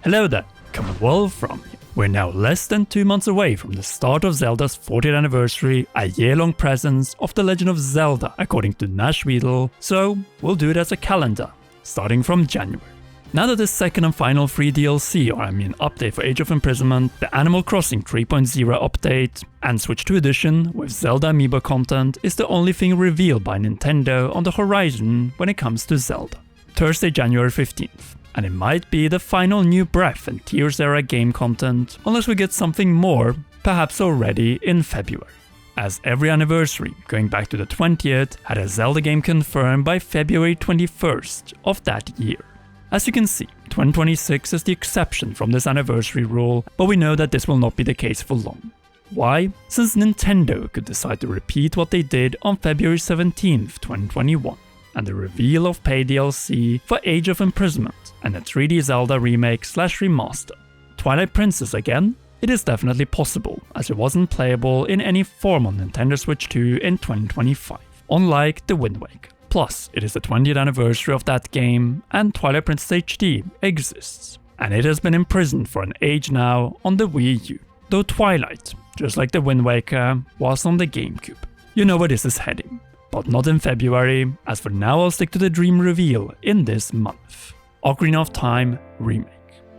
Hello there, Commonwealth from here. We're now less than 2 months away from the start of Zelda's 40th anniversary, a year-long presence of The Legend of Zelda according to Nashweedle, so we'll do it as a calendar, starting from January. Now that the second and final free DLC, or update for Age of Imprisonment, the Animal Crossing 3.0 update, and Switch 2 edition with Zelda amiibo content is the only thing revealed by Nintendo on the horizon when it comes to Zelda. Thursday, January 15th. And it might be the final new Breath and Tears era game content, unless we get something more, perhaps already in February. As every anniversary, going back to the 20th, had a Zelda game confirmed by February 21st of that year. As you can see, 2026 is the exception from this anniversary rule, but we know that this will not be the case for long. Why? Since Nintendo could decide to repeat what they did on February 17th, 2021, and the reveal of paid DLC for Age of Imprisonment and a 3D Zelda remake/remaster. Twilight Princess again? It is definitely possible, as it wasn't playable in any form on Nintendo Switch 2 in 2025, unlike the Wind Waker. Plus, it is the 20th anniversary of that game, and Twilight Princess HD exists, and it has been imprisoned for an age now on the Wii U, though Twilight, just like the Wind Waker, was on the GameCube. You know where this is heading, but not in February, as for now I'll stick to the dream reveal in this month. Ocarina of Time Remake.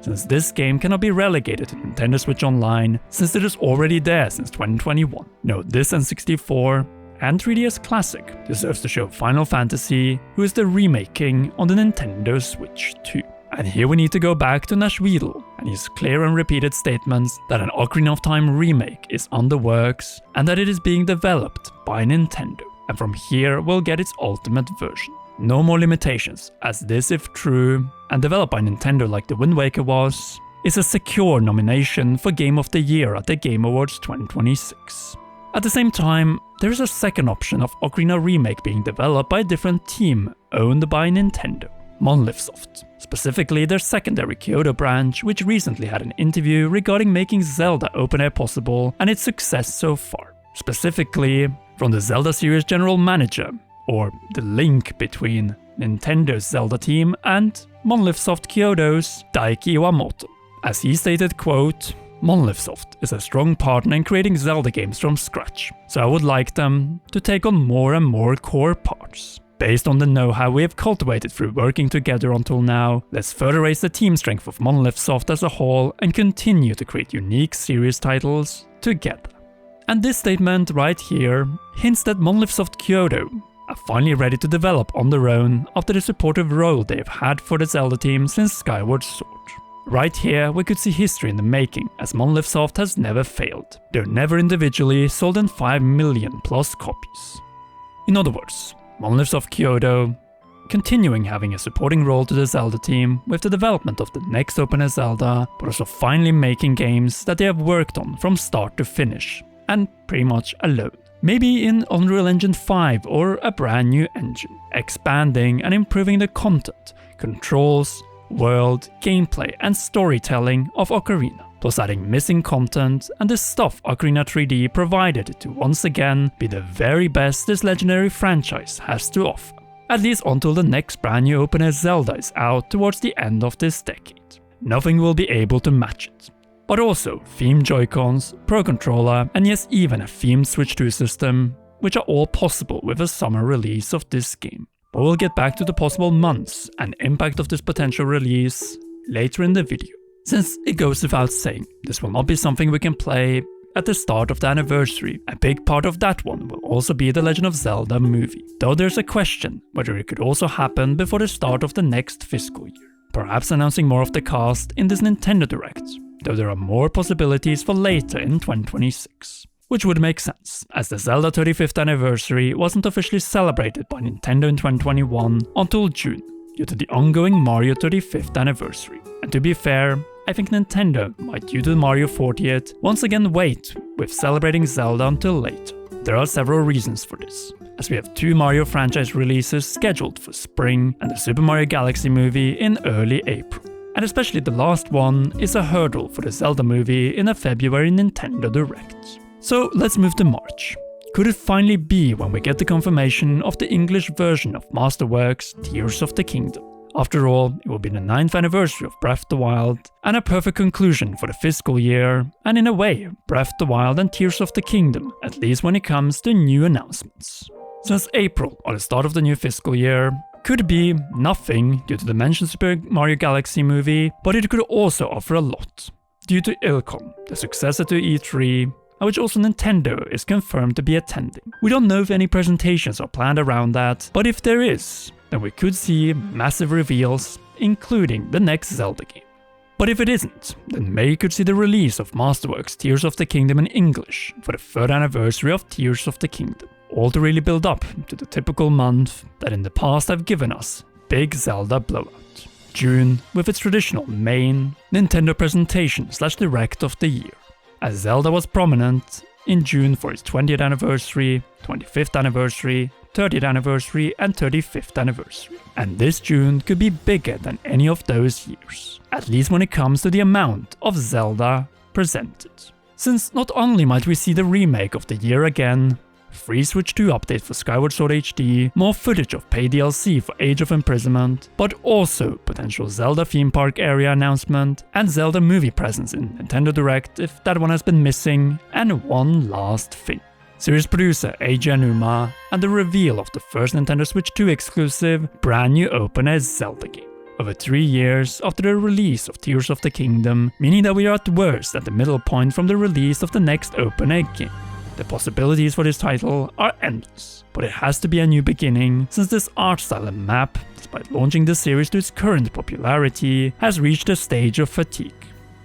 Since this game cannot be relegated to Nintendo Switch Online, since it is already there since 2021. No, this N64 and 3DS Classic deserves to show Final Fantasy, who is the remake king on the Nintendo Switch 2. And here we need to go back to Nashweedle and his clear and repeated statements that an Ocarina of Time remake is on the works and that it is being developed by Nintendo. And from here we'll get its ultimate version. No more limitations, as this, if true, and developed by Nintendo like the Wind Waker was, is a secure nomination for Game of the Year at the Game Awards 2026. At the same time, there is a second option of Ocarina Remake being developed by a different team owned by Nintendo, Monolith Soft, specifically their secondary Kyoto branch, which recently had an interview regarding making Zelda open air possible and its success so far. Specifically, from the Zelda series general manager, or the link between Nintendo's Zelda team and Monolith Soft Kyoto's Daiki Iwamoto. As he stated, quote, "Monolith Soft is a strong partner in creating Zelda games from scratch, so I would like them to take on more and more core parts. Based on the know-how we have cultivated through working together until now, let's further raise the team strength of Monolith Soft as a whole and continue to create unique series titles together." And this statement right here hints that Monolith Soft Kyoto are finally ready to develop on their own after the supportive role they've had for the Zelda team since Skyward Sword. Right here we could see history in the making, as Monolith Soft has never failed. They're never individually sold in 5 million plus copies. In other words, Monolith Soft Kyoto continuing having a supporting role to the Zelda team with the development of the next open-air Zelda, but also finally making games that they have worked on from start to finish, and pretty much alone. Maybe in Unreal Engine 5 or a brand new engine, expanding and improving the content, controls, world, gameplay and storytelling of Ocarina, plus adding missing content and the stuff Ocarina 3D provided to once again be the very best this legendary franchise has to offer. At least until the next brand new open-air Zelda is out towards the end of this decade. Nothing will be able to match it. But also themed Joy-Cons, Pro Controller, and yes, even a themed Switch 2 system, which are all possible with a summer release of this game. But we'll get back to the possible months and impact of this potential release later in the video. Since it goes without saying, this will not be something we can play at the start of the anniversary. A big part of that one will also be the Legend of Zelda movie, though there's a question whether it could also happen before the start of the next fiscal year. Perhaps announcing more of the cast in this Nintendo Direct, though there are more possibilities for later in 2026. Which would make sense, as the Zelda 35th anniversary wasn't officially celebrated by Nintendo in 2021 until June, due to the ongoing Mario 35th anniversary. And to be fair, I think Nintendo might, due to the Mario 40th, once again wait with celebrating Zelda until later. There are several reasons for this, as we have 2 Mario franchise releases scheduled for spring and the Super Mario Galaxy movie in early April. And especially the last one is a hurdle for the Zelda movie in a February Nintendo Direct. So let's move to March. Could it finally be when we get the confirmation of the English version of Masterworks Tears of the Kingdom? After all, it will be the 9th anniversary of Breath of the Wild, and a perfect conclusion for the fiscal year, and in a way, Breath of the Wild and Tears of the Kingdom, at least when it comes to new announcements. Since April, or the start of the new fiscal year, could be nothing due to the mentioned Super Mario Galaxy movie, but it could also offer a lot. Due to ILCOM, the successor to E3, which also Nintendo is confirmed to be attending. We don't know if any presentations are planned around that, but if there is, then we could see massive reveals, including the next Zelda game. But if it isn't, then May could see the release of Masterworks Tears of the Kingdom in English for the 3rd anniversary of Tears of the Kingdom. All to really build up to the typical month that in the past have given us big Zelda blowout. June with its traditional main Nintendo presentation / direct of the year, as Zelda was prominent in June for its 20th anniversary, 25th anniversary, 30th anniversary and 35th anniversary. And this June could be bigger than any of those years, at least when it comes to the amount of Zelda presented. Since not only might we see the remake of the year again, free Switch 2 update for Skyward Sword HD, more footage of paid DLC for Age of Imprisonment, but also potential Zelda theme park area announcement and Zelda movie presence in Nintendo Direct if that one has been missing, and one last thing. Series producer Eiji Aonuma and the reveal of the first Nintendo Switch 2 exclusive brand new open-air Zelda game. Over 3 years after the release of Tears of the Kingdom, meaning that we are at worst at the middle point from the release of the next open-air game. The possibilities for this title are endless, but it has to be a new beginning since this art style and map, despite launching the series to its current popularity, has reached a stage of fatigue.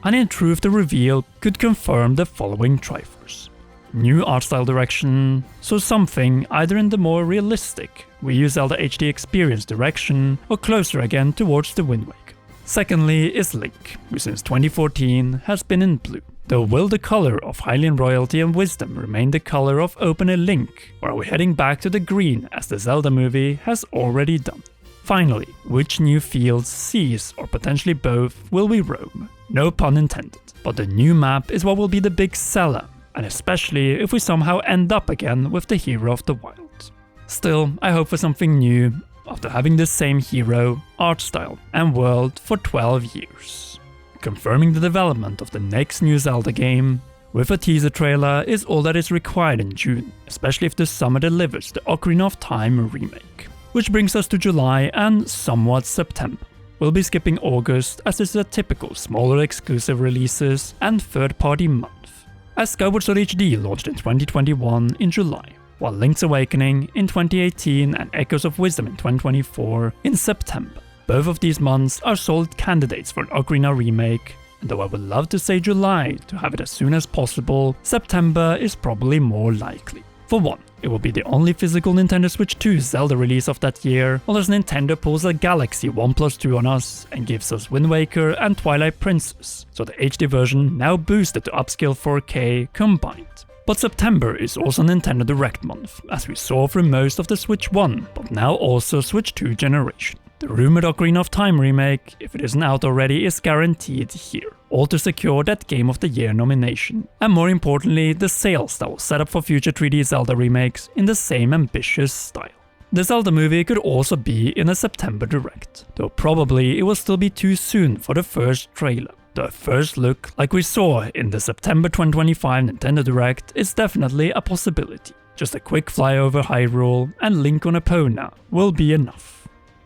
And in truth, the reveal could confirm the following trifles. New art style direction, so something either in the more realistic Wii U Zelda HD experience direction or closer again towards the Wind Waker. Secondly is Link, who since 2014 has been in blue. Though will the color of Hylian Royalty and Wisdom remain the color of Open-Air Link, or are we heading back to the green as the Zelda movie has already done? Finally, which new fields, seas, or potentially both will we roam? No pun intended, but the new map is what will be the big seller, and especially if we somehow end up again with the Hero of the Wild. Still, I hope for something new, after having the same hero, art style, and world for 12 years. Confirming the development of the next new Zelda game with a teaser trailer is all that is required in June, especially if the summer delivers the Ocarina of Time Remake. Which brings us to July and somewhat September. We'll be skipping August as this is a typical smaller exclusive releases and third-party month. As Skyward Sword HD launched in 2021 in July, while Link's Awakening in 2018 and Echoes of Wisdom in 2024 in September. Both of these months are solid candidates for an Ocarina remake, and though I would love to say July to have it as soon as possible, September is probably more likely. For one, it will be the only physical Nintendo Switch 2 Zelda release of that year, unless Nintendo pulls a Galaxy 1+2 on us and gives us Wind Waker and Twilight Princess, so the HD version now boosted to upscale 4K combined. But September is also Nintendo Direct month, as we saw through most of the Switch 1, but now also Switch 2 generation. The rumored Ocarina of Time remake, if it isn't out already, is guaranteed here, all to secure that Game of the Year nomination, and more importantly, the sales that will set up for future 3D Zelda remakes in the same ambitious style. The Zelda movie could also be in a September Direct, though probably it will still be too soon for the first trailer. The first look, like we saw in the September 2025 Nintendo Direct, is definitely a possibility. Just a quick flyover Hyrule and Link on Epona will be enough.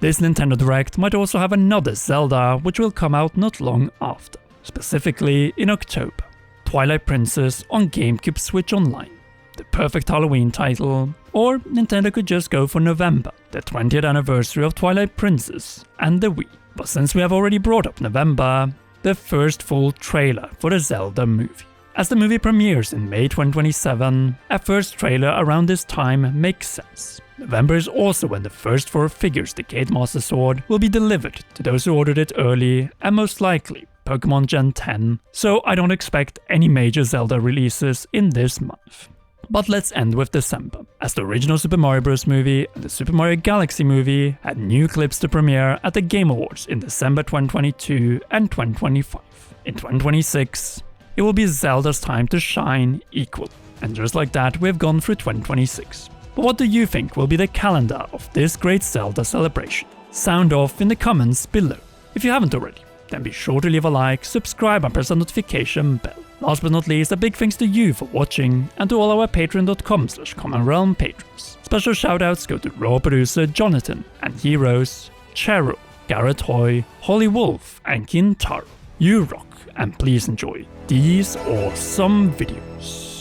This Nintendo Direct might also have another Zelda which will come out not long after, specifically in October. Twilight Princess on GameCube Switch Online, the perfect Halloween title, or Nintendo could just go for November, the 20th anniversary of Twilight Princess and the Wii. But since we have already brought up November, the first full trailer for the Zelda movie. As the movie premieres in May 2027, a first trailer around this time makes sense. November is also when the first 4 figures Decade Master Sword will be delivered to those who ordered it early, and most likely Pokemon Gen 10, so I don't expect any major Zelda releases in this month. But let's end with December, as the original Super Mario Bros. Movie and the Super Mario Galaxy movie had new clips to premiere at the Game Awards in December 2022 and 2025. In 2026, it will be Zelda's time to shine equally, and just like that we've gone through 2026. But what do you think will be the calendar of this great Zelda celebration? sound off in the comments below. If you haven't already, then be sure to leave a like, subscribe and press the notification bell. Last but not least, a big thanks to you for watching and to all our patreon.com/commonrealm patrons. Special shoutouts go to Raw Producer Jonathan and heroes Cheryl, Garrett Hoy, Holly Wolf and Kintaro. You rock, and please enjoy these awesome videos.